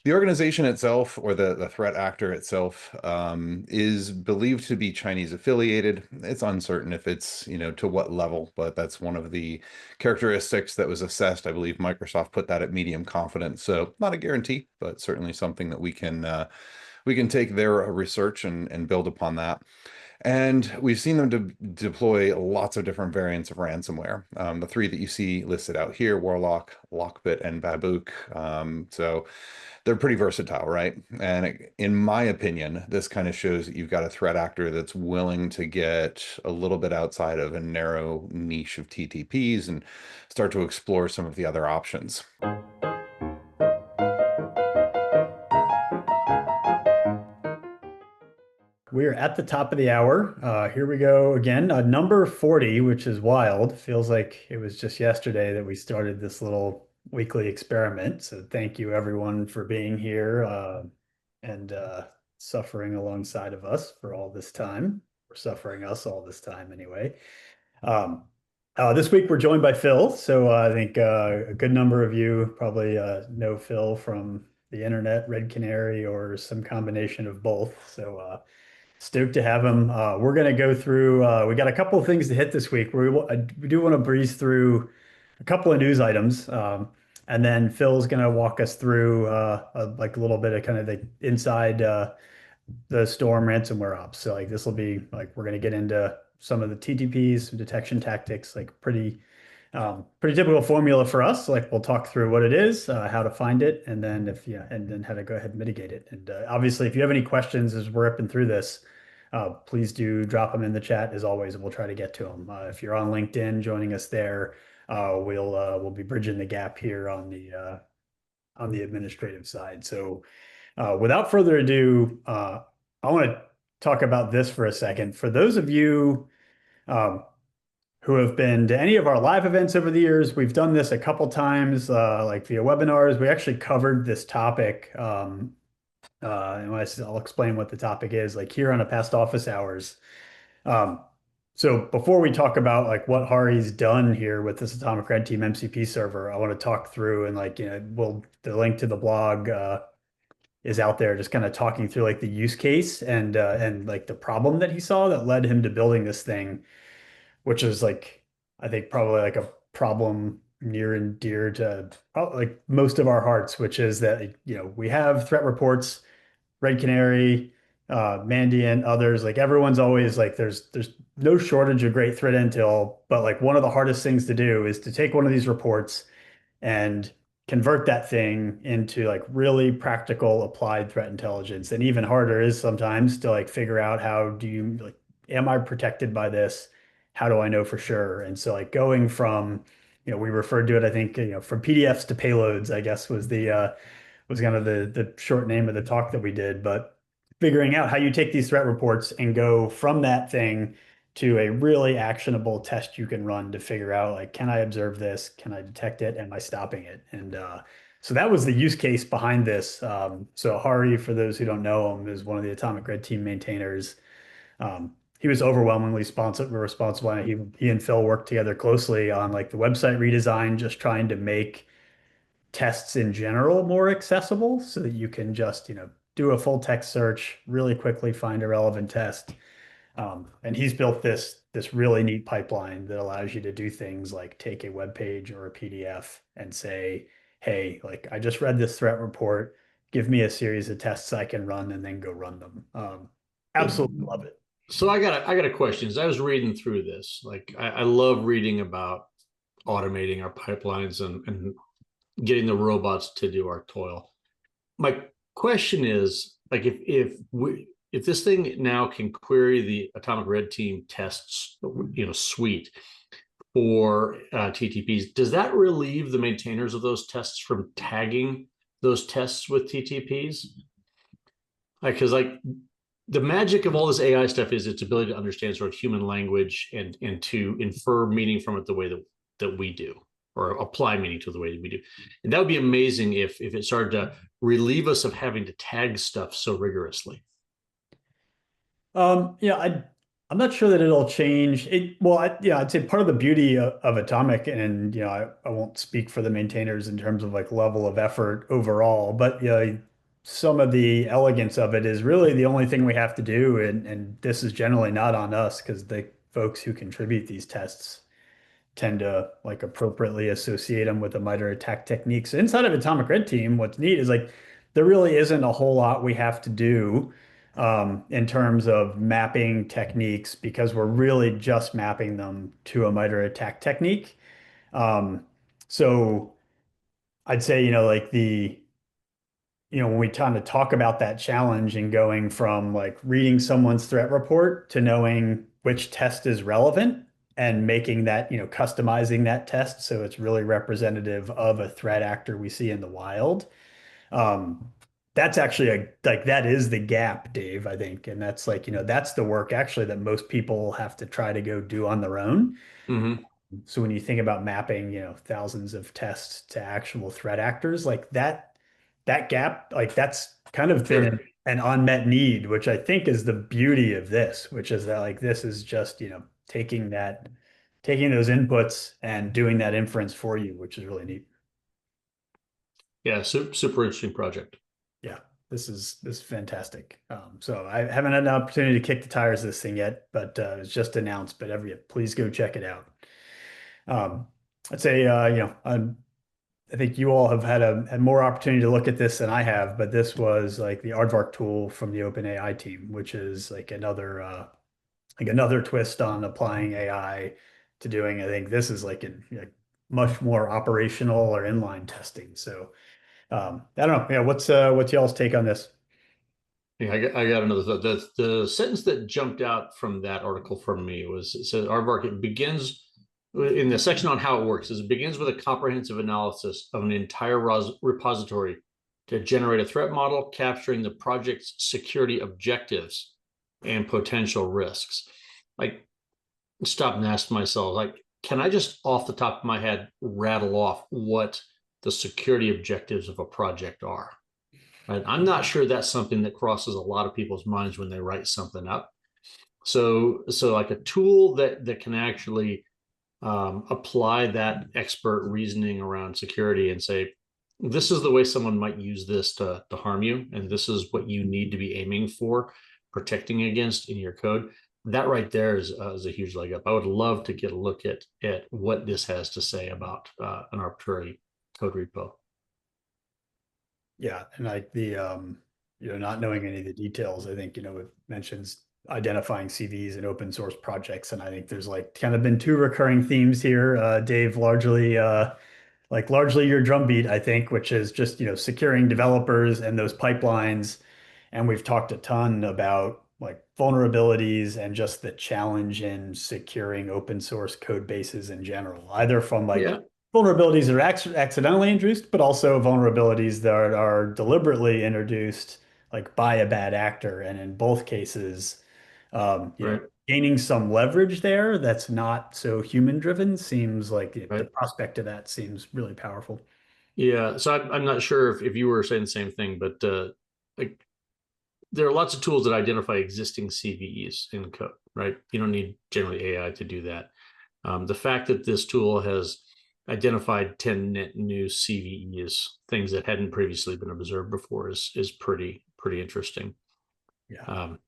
The organization itself, or the threat actor itself, is believed to be Chinese affiliated. It's uncertain if it's, to what level, but that's one of the characteristics that was assessed. I believe Microsoft put that at medium confidence. So not a guarantee, but certainly something that we can take their research and build upon that. And we've seen them deploy lots of different variants of ransomware. The three that you see listed out here, Warlock, Lockbit, and Babook. So they're pretty versatile, right? And in my opinion, this kind of shows that you've got a threat actor that's willing to get a little bit outside of a narrow niche of TTPs and start to explore some of the other options. We're at the top of the hour. Here we go again. Number 40, which is wild. Feels like it was just yesterday that we started this little weekly experiment. So thank you everyone for being here and suffering alongside of us for all this time. Or suffering us all this time anyway. Um, this week we're joined by Phil. So I think a good number of you probably know Phil from the internet, Red Canary, or some combination of both. So stoked to have him. We're going to go through, we got a couple of things to hit this week. We do want to breeze through a couple of news items. And then Phil's going to walk us through like a little bit of kind of the inside the Storm ransomware ops. So like this will be like, we're going to get into some of the TTPs, detection tactics, like pretty typical formula for us. Like we'll talk through what it is, how to find it, and then and then how to go ahead and mitigate it. And obviously, if you have any questions as we're ripping through this, please do drop them in the chat. As always, we'll try to get to them. If you're on LinkedIn, joining us there, we'll be bridging the gap here on the administrative side. So, without further ado, I want to talk about this for a second. For those of you um, who have been to any of our live events over the years. We've done this a couple times, like via webinars. We actually covered this topic. And I'll explain what the topic is, like here on a past office hours. Um, so before we talk about like what Hari's done here with this Atomic Red Team MCP server, I want to talk through and like, the link to the blog is out there, just kind of talking through like the use case and like the problem that he saw that led him to building this thing, which is like, I think probably like a problem near and dear to like most of our hearts, which is that, we have threat reports, Red Canary, Mandiant, others, like everyone's always like, there's no shortage of great threat intel, but like one of the hardest things to do is to take one of these reports and convert that thing into like really practical applied threat intelligence. And even harder is sometimes to like figure out how do you like, am I protected by this? How do I know for sure? And so like going from, we referred to it, I think, from PDFs to payloads, I guess was kind of the short name of the talk that we did, but figuring out how you take these threat reports and go from that thing to a really actionable test you can run to figure out like, can I observe this? Can I detect it? Am I stopping it? And so that was the use case behind this. So Hari, for those who don't know him, is one of the Atomic Red Team maintainers. He was overwhelmingly responsible. And he and Phil worked together closely on like the website redesign, just trying to make tests in general more accessible so that you can just, do a full text search, really quickly find a relevant test. And he's built this really neat pipeline that allows you to do things like take a web page or a PDF and say, hey, like I just read this threat report, give me a series of tests I can run and then go run them. Absolutely love it. So I got a question. As I was reading through this, like I love reading about automating our pipelines and getting the robots to do our toil. My question is, like, if this thing now can query the Atomic Red Team tests, suite for TTPs, does that relieve the maintainers of those tests from tagging those tests with TTPs? Because the magic of all this AI stuff is its ability to understand sort of human language and to infer meaning from it the way that we do, or apply meaning to the way that we do. And that would be amazing if it started to relieve us of having to tag stuff so rigorously. I'm not sure that it'll change it. Well, I'd say part of the beauty of Atomic, and I won't speak for the maintainers in terms of like level of effort overall, but some of the elegance of it is really the only thing we have to do, and this is generally not on us because the folks who contribute these tests tend to like appropriately associate them with the MITRE attack techniques. Inside of Atomic Red Team, what's neat is like there really isn't a whole lot we have to do in terms of mapping techniques because we're really just mapping them to a MITRE attack technique. Um, so I'd say, like when we kind of talk about that challenge and going from like reading someone's threat report to knowing which test is relevant and making that, customizing that test so it's really representative of a threat actor we see in the wild. Um, that's actually like that is the gap, Dave, I think. And that's like, that's the work actually that most people have to try to go do on their own. Mm-hmm. So when you think about mapping, thousands of tests to actual threat actors, like that gap, like that's kind of been Sure. an unmet need, which I think is the beauty of this, which is that like this is just, taking those inputs and doing that inference for you, which is really neat. Yeah, super interesting project. Yeah, this is fantastic. So I haven't had an opportunity to kick the tires of this thing yet, but it's just announced. But please go check it out. Um, I'd say I think you all have had more opportunity to look at this than I have, but this was like the Aardvark tool from the OpenAI team, which is like another twist on applying AI to doing. I think this is like much more operational or inline testing. So I don't know. Yeah, what's y'all's take on this? Yeah, I got another thought. The sentence that jumped out from that article for me was it said Aardvark, it begins in the section on how it works, is it begins with a comprehensive analysis of an entire repository to generate a threat model capturing the project's security objectives and potential risks. Like, stop and ask myself, like, can I just off the top of my head rattle off what the security objectives of a project are? Right? I'm not sure that's something that crosses a lot of people's minds when they write something up. So like a tool that can actually apply that expert reasoning around security and say, this is the way someone might use this to harm you, and this is what you need to be aiming for, protecting against in your code. That right there is a huge leg up. I would love to get a look at what this has to say about an arbitrary code repo. Yeah, and like not knowing any of the details, I think, it mentions identifying CVs and open source projects. And I think there's like kind of been two recurring themes here. Dave, largely your drumbeat, I think, which is just, securing developers and those pipelines. And we've talked a ton about like vulnerabilities and just the challenge in securing open source code bases in general, either from like Yeah, vulnerabilities that are accidentally introduced, but also vulnerabilities that are deliberately introduced like by a bad actor. And in both cases, right, gaining some leverage there that's not so human driven seems like the right. prospect of that seems really powerful. Yeah, so I'm not sure if you were saying the same thing, but like there are lots of tools that identify existing CVEs in code, right? You don't need generally AI to do that. The fact that this tool has identified 10 net new CVEs, things that hadn't previously been observed before, is pretty interesting. Yeah. Um,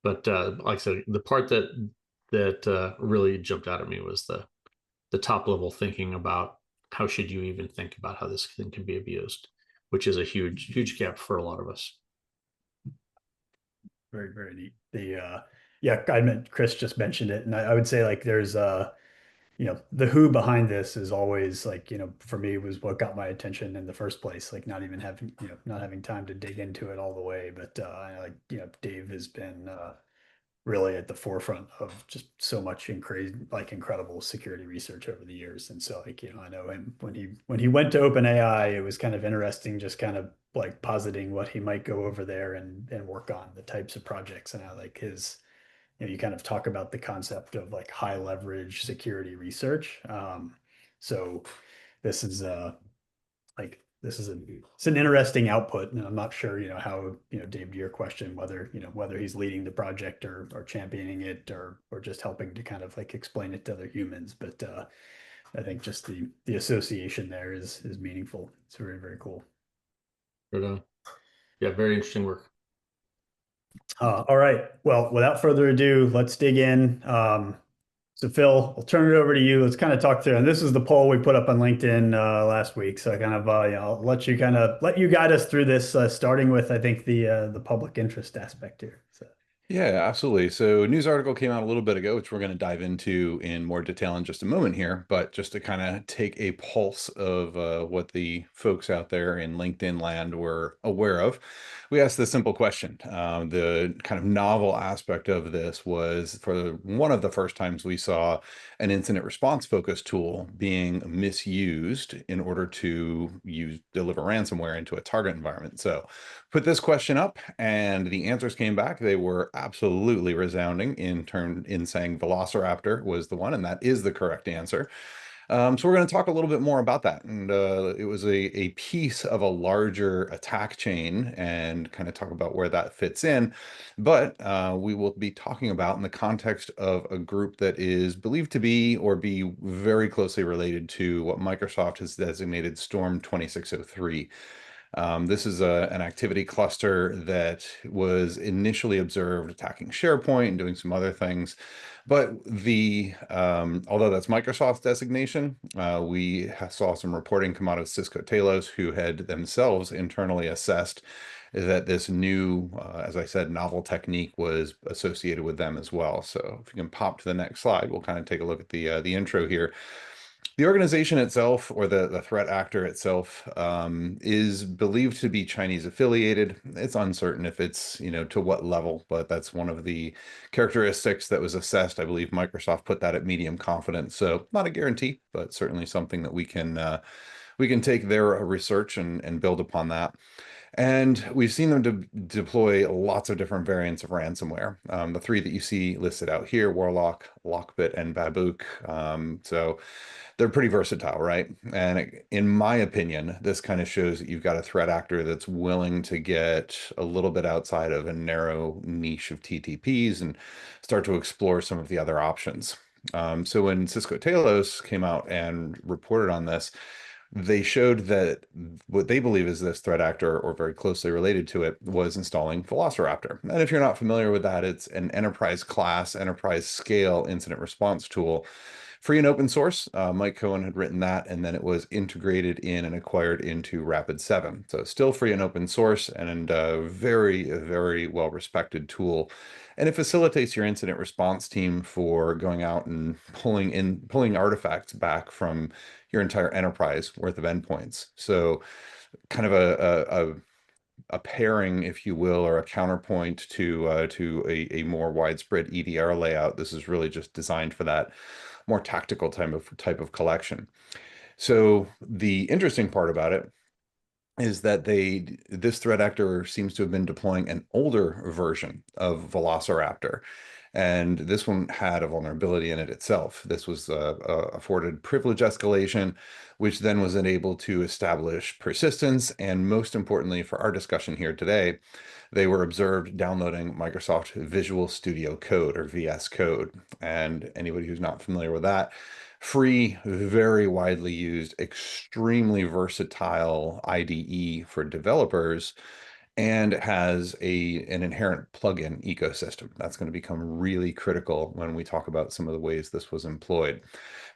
but like I said, the part that really jumped out at me was the top level thinking about how should you even think about how this thing can be abused, which is a huge gap for a lot of us. Very, very neat. Yeah, Chris just mentioned it, and I would say like there's the who behind this is always like, for me was what got my attention in the first place, like not having time to dig into it all the way. But Dave has been really at the forefront of just so much incredible security research over the years. And so like, I know him when he went to OpenAI, it was kind of interesting just kind of like positing what he might go over there and work on the types of projects. And I like his, you kind of talk about the concept of like high leverage security research. So this is it's an interesting output, and I'm not sure, how, Dave, to your question, whether he's leading the project or championing it or just helping to kind of like explain it to other humans. But I think just the association there is meaningful. It's very, very cool. But yeah, very interesting work. All right. Well, without further ado, let's dig in. So Phil, I'll turn it over to you. Let's kind of talk through. And this is the poll we put up on LinkedIn last week. So I kind of I'll let you guide us through this, starting with I think the public interest aspect here. So. Yeah, absolutely. So, a news article came out a little bit ago, which we're going to dive into in more detail in just a moment here. But just to kind of take a pulse of what the folks out there in LinkedIn land were aware of, we asked this simple question. The kind of novel aspect of this was for one of the first times we saw an incident response focused tool being misused in order to deliver ransomware into a target environment. So, put this question up, and the answers came back. They were absolutely resounding in saying Velociraptor was the one, and that is the correct answer. So we're going to talk a little bit more about that. And it was a piece of a larger attack chain and kind of talk about where that fits in. But we will be talking about in the context of a group that is believed to be or be very closely related to what Microsoft has designated STORM-2603. This is an activity cluster that was initially observed attacking SharePoint and doing some other things. But although that's Microsoft's designation, we saw some reporting come out of Cisco Talos, who had themselves internally assessed that this new, as I said, novel technique was associated with them as well. So if you can pop to the next slide, we'll kind of take a look at the intro here. The organization itself, or the threat actor itself, is believed to be Chinese affiliated. It's uncertain if it's, to what level, but that's one of the characteristics that was assessed. I believe Microsoft put that at medium confidence. So not a guarantee, but certainly something that we can take their research and build upon that. And we've seen them deploy lots of different variants of ransomware. The three that you see listed out here: Warlock, Lockbit, and Babook. So they're pretty versatile, right? And in my opinion, this kind of shows that you've got a threat actor that's willing to get a little bit outside of a narrow niche of TTPs and start to explore some of the other options. So when Cisco Talos came out and reported on this, they showed that what they believe is this threat actor, or very closely related to it, was installing Velociraptor. And if you're not familiar with that, it's an enterprise class, enterprise scale incident response tool, free and open source. Mike Cohen had written that, and then it was integrated in and acquired into Rapid7. So still free and open source, and a very, very well-respected tool. And it facilitates your incident response team for going out and pulling artifacts back from your entire enterprise worth of endpoints. So kind of a pairing, if you will, or a counterpoint to a more widespread EDR layout. This is really just designed for that more tactical type of collection. So the interesting part about it is that this threat actor seems to have been deploying an older version of Velociraptor. And this one had a vulnerability in it itself. This was afforded privilege escalation, which then was enabled to establish persistence. And most importantly, for our discussion here today, they were observed downloading Microsoft Visual Studio Code, or VS Code. And anybody who's not familiar with that, free, very widely used, extremely versatile IDE for developers, and has an inherent plugin ecosystem. That's going to become really critical when we talk about some of the ways this was employed.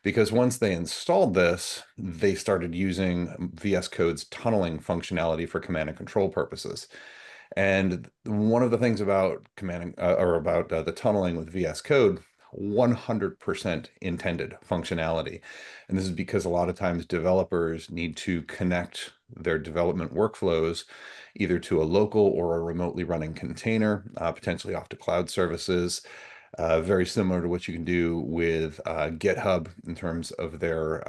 Because once they installed this, they started using VS Code's tunneling functionality for command and control purposes. And one of the things about the tunneling with VS Code, 100% intended functionality. And this is because a lot of times developers need to connect their development workflows either to a local or a remotely running container, potentially off to cloud services. Very similar to what you can do with GitHub in terms of their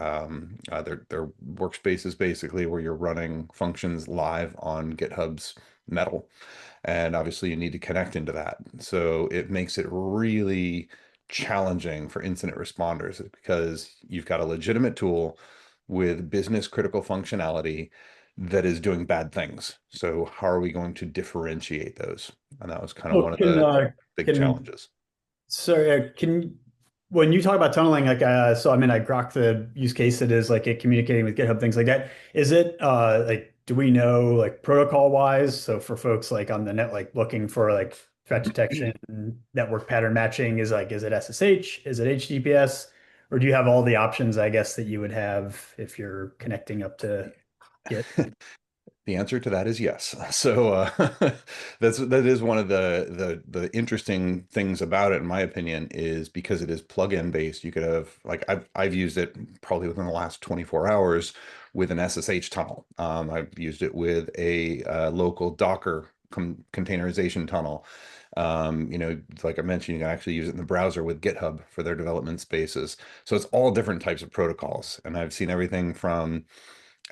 workspaces, basically, where you're running functions live on GitHub's Metal. And obviously you need to connect into that. So it makes it really challenging for incident responders, because you've got a legitimate tool with business critical functionality that is doing bad things. So how are we going to differentiate those? And that was kind of one of the big challenges. So when you talk about tunneling, so I mean, I grok the use case that is like it communicating with GitHub, things like that. Is it like do we know like protocol wise? So for folks like on the net, like looking for like threat detection, network pattern matching, is it SSH? Is it HTTPS? Or do you have all the options, I guess, that you would have if you're connecting up to Git? The answer to that is yes. So that is one of the interesting things about it, in my opinion, is because it is plugin based. You could have, like, I've used it probably within the last 24 hours with an SSH tunnel. I've used it with a local Docker containerization tunnel. Like I mentioned, you can actually use it in the browser with GitHub for their development spaces. So it's all different types of protocols, and I've seen everything from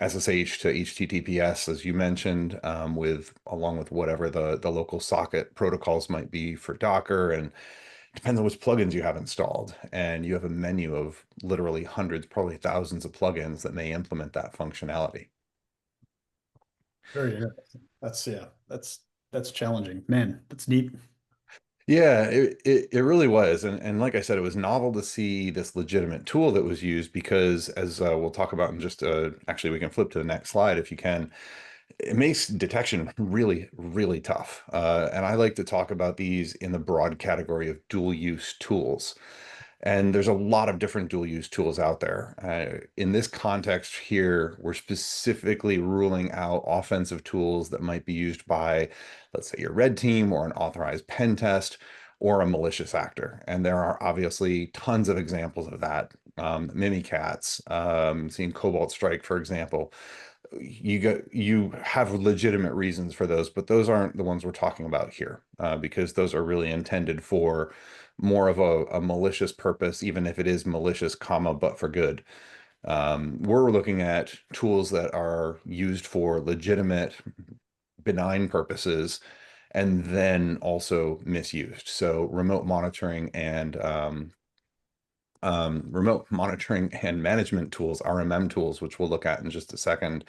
SSH to HTTPS, as you mentioned, along with whatever the local socket protocols might be for Docker, and it depends on which plugins you have installed. And you have a menu of literally hundreds, probably thousands of plugins that may implement that functionality. Very interesting. That's challenging. Man, that's deep. Yeah, it really was. And like I said, it was novel to see this legitimate tool that was used because, as we'll talk about in just, actually, we can flip to the next slide if you can. It makes detection really, really tough. And I like to talk about these in the broad category of dual use tools. And there's a lot of different dual use tools out there. In this context here, we're specifically ruling out offensive tools that might be used by, let's say, your red team or an authorized pen test or a malicious actor. And there are obviously tons of examples of that. Mimikatz, seeing Cobalt Strike, for example. You have legitimate reasons for those, but those aren't the ones we're talking about here, because those are really intended for more of a malicious purpose, even if it is malicious, comma, but for good. We're looking at tools that are used for legitimate, benign purposes, and then also misused. So remote monitoring and management tools, RMM tools, which we'll look at in just a second,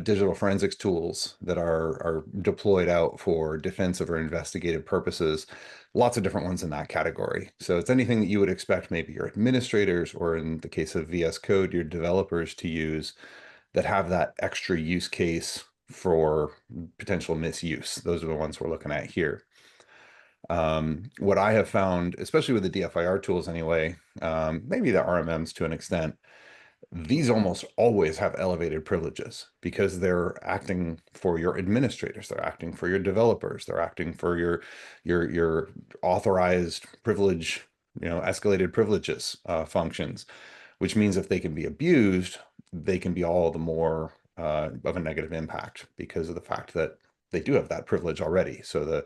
digital forensics tools that are deployed out for defensive or investigative purposes. Lots of different ones in that category. So it's anything that you would expect maybe your administrators, or in the case of VS Code, your developers to use, that have that extra use case for potential misuse. Those are the ones we're looking at here. What I have found, especially with the DFIR tools anyway, maybe the RMMs to an extent, these almost always have elevated privileges because they're acting for your administrators, they're acting for your developers, they're acting for your authorized privilege, escalated privileges functions, which means if they can be abused, they can be all the more of a negative impact because of the fact that they do have that privilege already. So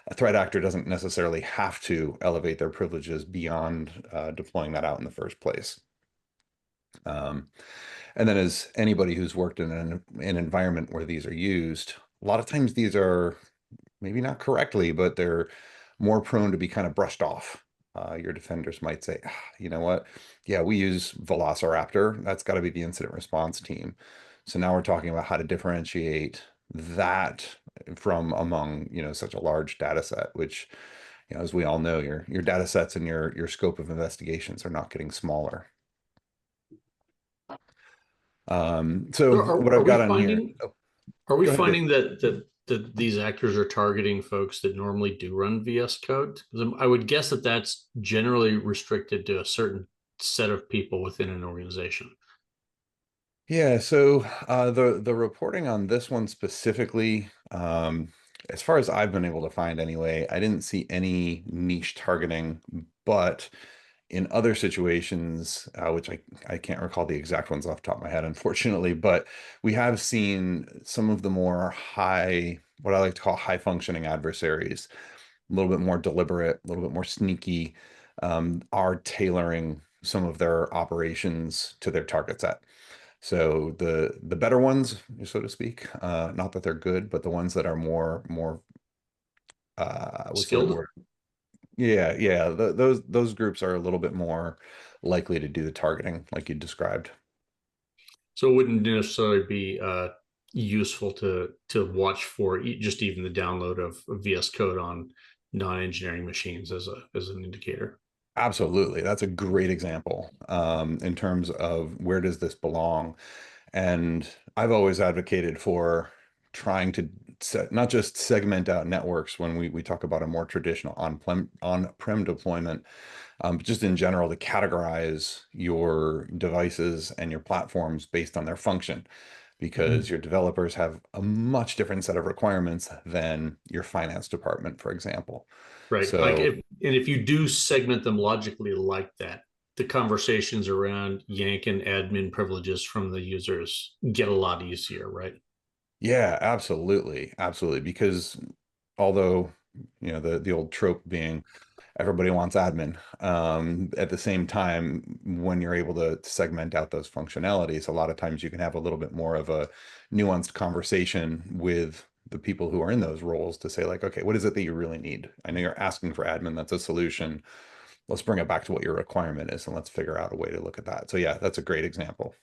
a threat actor doesn't necessarily have to elevate their privileges beyond deploying that out in the first place. And then, as anybody who's worked in an environment where these are used, a lot of times these are maybe not correctly, but they're more prone to be kind of brushed off. Your defenders might say, you know what? Yeah, we use Velociraptor. That's got to be the incident response team. So now we're talking about how to differentiate that from among, such a large data set, which, as we all know, your data sets and your scope of investigations are not getting smaller. So what I've got on here. Are we Go ahead, finding that these actors are targeting folks that normally do run VS Code? Because I would guess that that's generally restricted to a certain set of people within an organization. Yeah, so the reporting on this one specifically, as far as I've been able to find anyway, I didn't see any niche targeting, but in other situations, which I can't recall the exact ones off the top of my head, unfortunately, but we have seen some of the more what I like to call high functioning adversaries, a little bit more deliberate, a little bit more sneaky, are tailoring some of their operations to their target set. So the better ones, so to speak, not that they're good, but the ones that are more what's the right Skilled? word? Yeah. Those groups are a little bit more likely to do the targeting, like you described. So it wouldn't necessarily be useful to watch for just even the download of VS Code on non-engineering machines as an indicator. Absolutely. That's a great example in terms of where does this belong. And I've always advocated for trying to not just segment out networks when we talk about a more traditional on-prem deployment, but just in general to categorize your devices and your platforms based on their function, because Mhm. your developers have a much different set of requirements than your finance department, for example. Right. Like So if you do segment them logically like that, the conversations around yanking admin privileges from the users get a lot easier, right? yeah, absolutely, absolutely. Because although, the old trope being everybody wants admin, at the same time, when you're able to segment out those functionalities, a lot of times you can have a little bit more of a nuanced conversation with the people who are in those roles to say like, okay, what is it that you really need? I know you're asking for admin, that's a solution. Let's bring it back to what your requirement is and let's figure out a way to look at that. So yeah, that's a great example.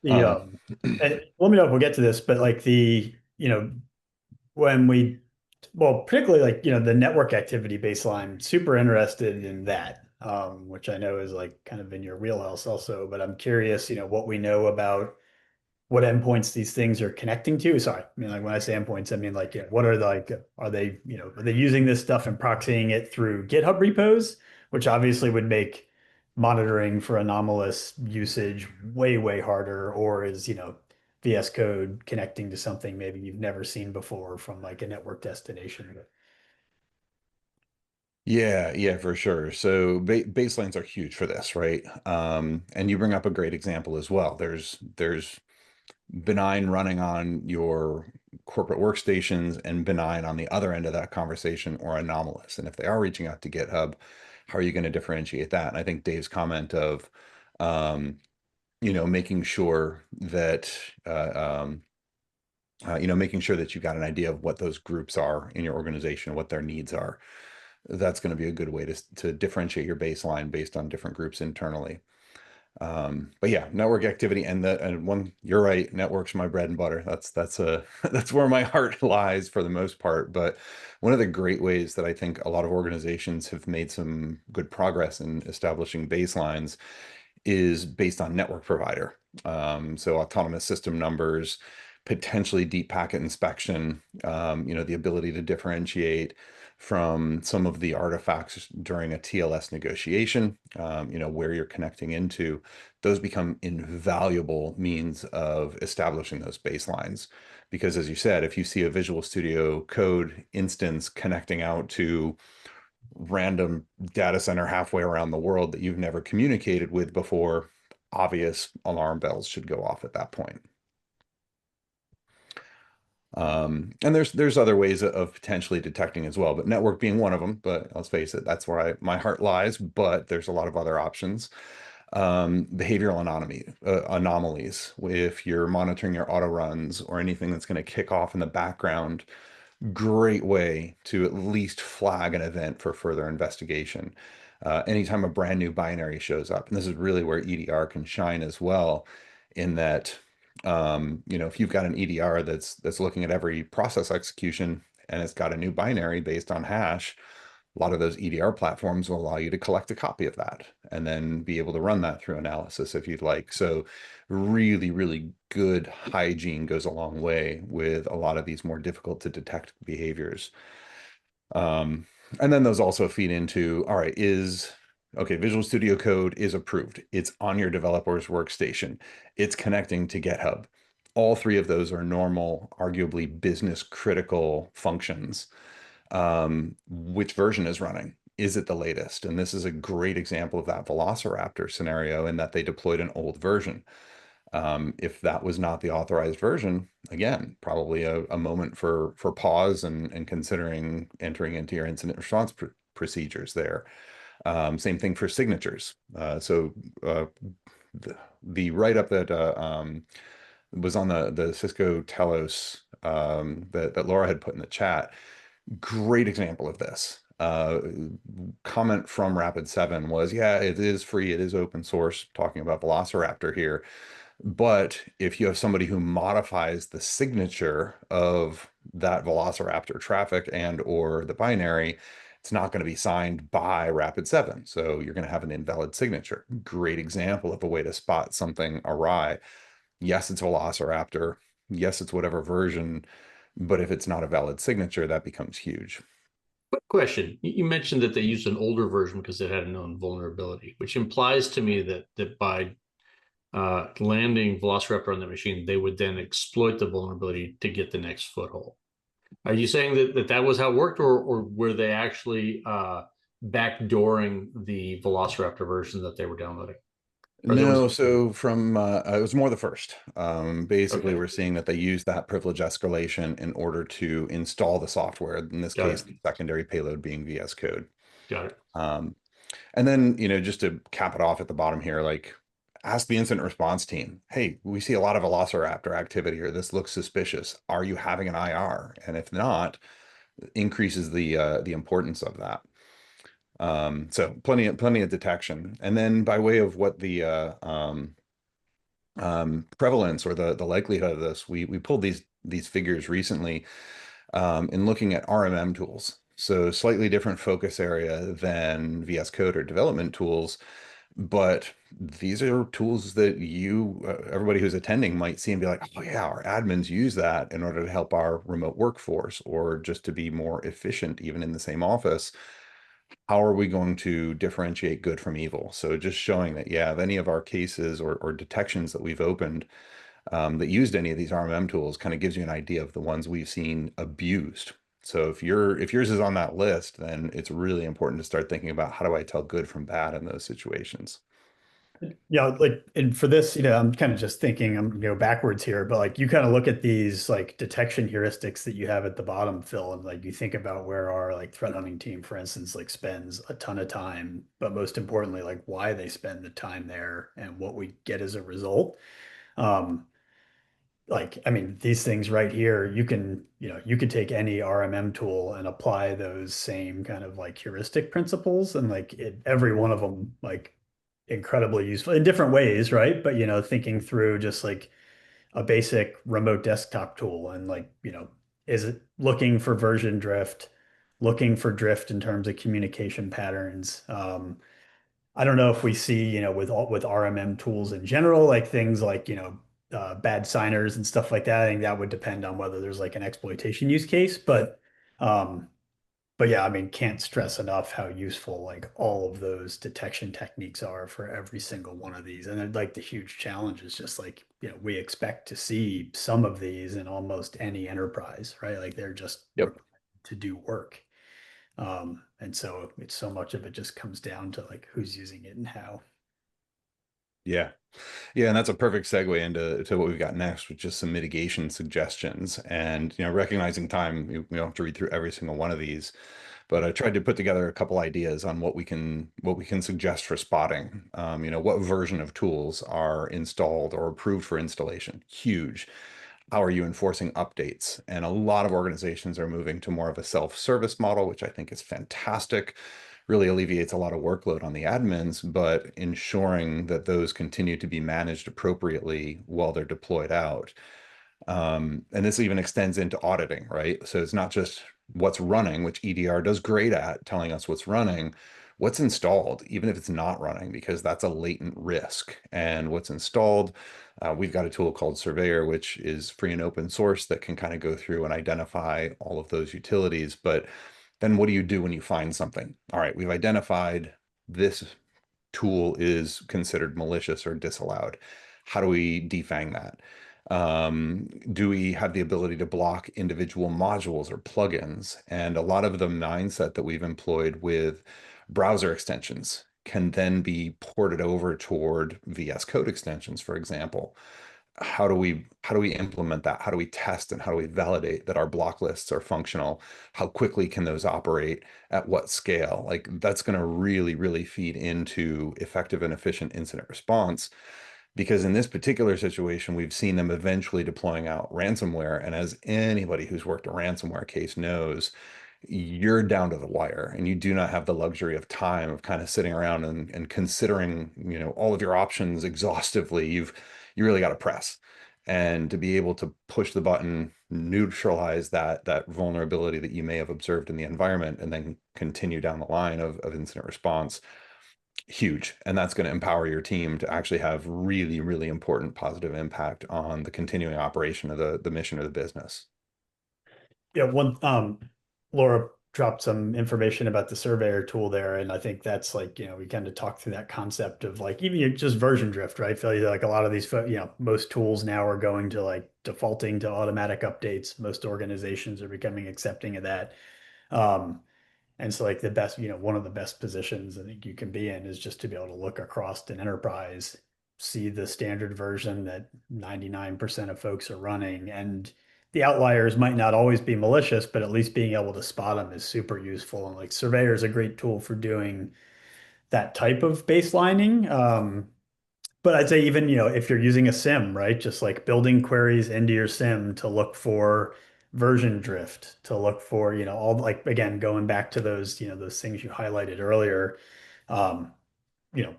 The Um, let me know if we'll get to this, but like when we, well, particularly like, the network activity baseline, super interested in that, which I know is like kind of in your wheelhouse also, but I'm curious, what we know about what endpoints these things are connecting to. Sorry, I mean, like when I say endpoints, I mean like, what are the, like, are they using this stuff and proxying it through GitHub repos, which obviously would make monitoring for anomalous usage way, way harder, or is, VS Code connecting to something maybe you've never seen before from like a network destination. Yeah, yeah, for sure. So baselines are huge for this, right? And you bring up a great example as well. There's benign running on your corporate workstations and benign on the other end of that conversation or anomalous. And if they are reaching out to GitHub, how are you going to differentiate that? And I think Dave's comment of, um, making sure that making sure that you got an idea of what those groups are in your organization, what their needs are. That's going to be a good way to differentiate your baseline based on different groups internally. But yeah, network activity and one, you're right, network's my bread and butter. That's a that's where my heart lies for the most part. But one of the great ways that I think a lot of organizations have made some good progress in establishing baselines is based on network provider. So autonomous system numbers, potentially deep packet inspection, the ability to differentiate from some of the artifacts during a TLS negotiation, where you're connecting into, those become invaluable means of establishing those baselines. Because as you said, if you see a Visual Studio Code instance connecting out to random data center halfway around the world that you've never communicated with before, obvious alarm bells should go off at that point. And there's other ways of potentially detecting as well, but network being one of them. But let's face it, that's where my heart lies. But there's a lot of other options. Behavioral anomalies. If you're monitoring your auto runs or anything that's going to kick off in the background, great way to at least flag an event for further investigation. Anytime a brand new binary shows up, and this is really where EDR can shine as well, in that, if you've got an EDR that's looking at every process execution and it's got a new binary based on hash, a lot of those EDR platforms will allow you to collect a copy of that and then be able to run that through analysis if you'd like. So really, really good hygiene goes a long way with a lot of these more difficult to detect behaviors. Um, and then those also feed into, all right, okay, Visual Studio Code is approved. It's on your developer's workstation. It's connecting to GitHub. All three of those are normal, arguably business critical functions. Which version is running? Is it the latest? And this is a great example of that Velociraptor scenario in that they deployed an old version. If that was not the authorized version, again, probably a moment for pause and considering entering into your incident response procedures there. Same thing for signatures. So the write-up that was on the Cisco Telos that Laura had put in the chat, great example of this. Comment from Rapid7 was, yeah, it is free, it is open source, talking about Velociraptor here. But if you have somebody who modifies the signature of that Velociraptor traffic and or the binary, it's not going to be signed by Rapid7. So you're going to have an invalid signature. Great example of a way to spot something awry. Yes, it's Velociraptor. Yes, it's whatever version, but if it's not a valid signature, that becomes huge. Quick question. You mentioned that they used an older version because it had a known vulnerability, which implies to me that by landing Velociraptor on the machine, they would then exploit the vulnerability to get the next foothold. Are you saying that was how it worked, or were they actually backdooring the Velociraptor version that they were downloading? No, so from it was more the first. Basically, Okay. we're seeing that they use that privilege escalation in order to install the software. In this case, the secondary payload being VS Code. Got it. And then, just to cap it off at the bottom here, like ask the incident response team, hey, we see a lot of Velociraptor activity here. This looks suspicious. Are you having an IR? And if not, increases the importance of that. So plenty of detection. And then by way of what the prevalence or the likelihood of this, we pulled these figures recently in looking at RMM tools. So slightly different focus area than VS Code or development tools, but these are tools that everybody who's attending might see and be like, oh yeah, our admins use that in order to help our remote workforce or just to be more efficient even in the same office. How are we going to differentiate good from evil? So just showing that, yeah, if any of our cases or detections that we've opened that used any of these RMM tools kind of gives you an idea of the ones we've seen abused. So if yours is on that list, then it's really important to start thinking about how do I tell good from bad in those situations. Yeah, like, and for this, I'm kind of just thinking, I'm go backwards here, but like you kind of look at these like detection heuristics that you have at the bottom, Phil, and like you think about where our like threat hunting team, for instance, like spends a ton of time, but most importantly, like why they spend the time there and what we get as a result. Um, like, I mean, these things right here, you could take any RMM tool and apply those same kind of like heuristic principles and like every one of them, like incredibly useful in different ways, right? But, thinking through just like a basic remote desktop tool and like, is it looking for version drift, looking for drift in terms of communication patterns? I don't know if we see, with RMM tools in general, like things like, bad signers and stuff like that. I think that would depend on whether there's like an exploitation use case, um, but yeah, I mean, can't stress enough how useful like all of those detection techniques are for every single one of these. And then like the huge challenge is just like, we expect to see some of these in almost any enterprise, right? Like they're just Yep. to do work. And so it's so much of it just comes down to like who's using it and how. Yeah. Yeah, and that's a perfect segue into what we've got next, which is some mitigation suggestions. And recognizing time, we don't have to read through every single one of these, but I tried to put together a couple ideas on what we can suggest for spotting. What version of tools are installed or approved for installation? Huge. How are you enforcing updates? And a lot of organizations are moving to more of a self-service model, which I think is fantastic. Really alleviates a lot of workload on the admins, but ensuring that those continue to be managed appropriately while they're deployed out. And this even extends into auditing, right? So it's not just what's running, which EDR does great at telling us what's running, what's installed, even if it's not running, because that's a latent risk. And what's installed, we've got a tool called Surveyor, which is free and open source that can kind of go through and identify all of those utilities. But then what do you do when you find something? All right, we've identified this tool is considered malicious or disallowed. How do we defang that? Do we have the ability to block individual modules or plugins? And a lot of the mindset that we've employed with browser extensions can then be ported over toward VS Code extensions, for example. How do we implement that? How do we test and how do we validate that our block lists are functional? How quickly can those operate? At what scale? Like that's going to really feed into effective and efficient incident response. Because in this particular situation, we've seen them eventually deploying out ransomware. And as anybody who's worked a ransomware case knows, you're down to the wire and you do not have the luxury of time of kind of sitting around and considering, all of your options exhaustively. You really got to press. And to be able to push the button, neutralize that vulnerability that you may have observed in the environment, and then continue down the line of incident response, huge. And that's going to empower your team to actually have really, really important positive impact on the continuing operation of the mission or the business. Yeah, Laura dropped some information about the surveyor tool there, and I think that's like, we kind of talked through that concept of like even just version drift, right? Feel like a lot of these, most tools now are going to like defaulting to automatic updates. Most organizations are becoming accepting of that. And so like the best, one of the best positions I think you can be in is just to be able to look across an enterprise, see the standard version that 99% of folks are running. And the outliers might not always be malicious, but at least being able to spot them is super useful. And like Surveyor is a great tool for doing that type of baselining. But I'd say even, if you're using a SIM, right, just like building queries into your SIM to look for version drift, to look for, all like, again, going back to those, those things you highlighted earlier, um, you know,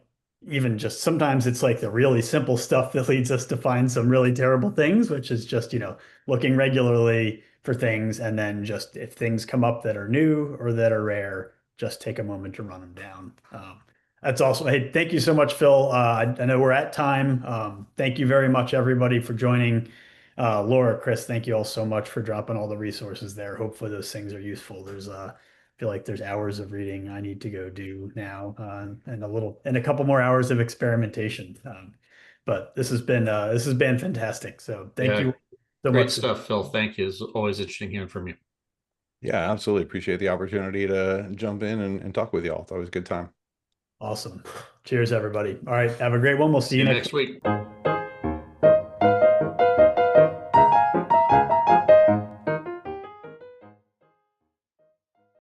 even just sometimes it's like the really simple stuff that leads us to find some really terrible things, which is just, looking regularly for things. And then just if things come up that are new or that are rare, just take a moment to run them down. That's awesome. Hey, thank you so much, Phil. I know we're at time. Thank you very much, everybody, for joining. Laura, Chris, thank you all so much for dropping all the resources there. Hopefully those things are useful. I feel like there's hours of reading I need to go do now, and a couple more hours of experimentation. But this has been fantastic. So thank you so Great much. stuff, Phil. Thank you. It's always interesting hearing from you. Yeah, absolutely. Appreciate the opportunity to jump in and talk with y'all. It's always a good time. Awesome. Cheers, everybody. All right. Have a great one. We'll see you next week.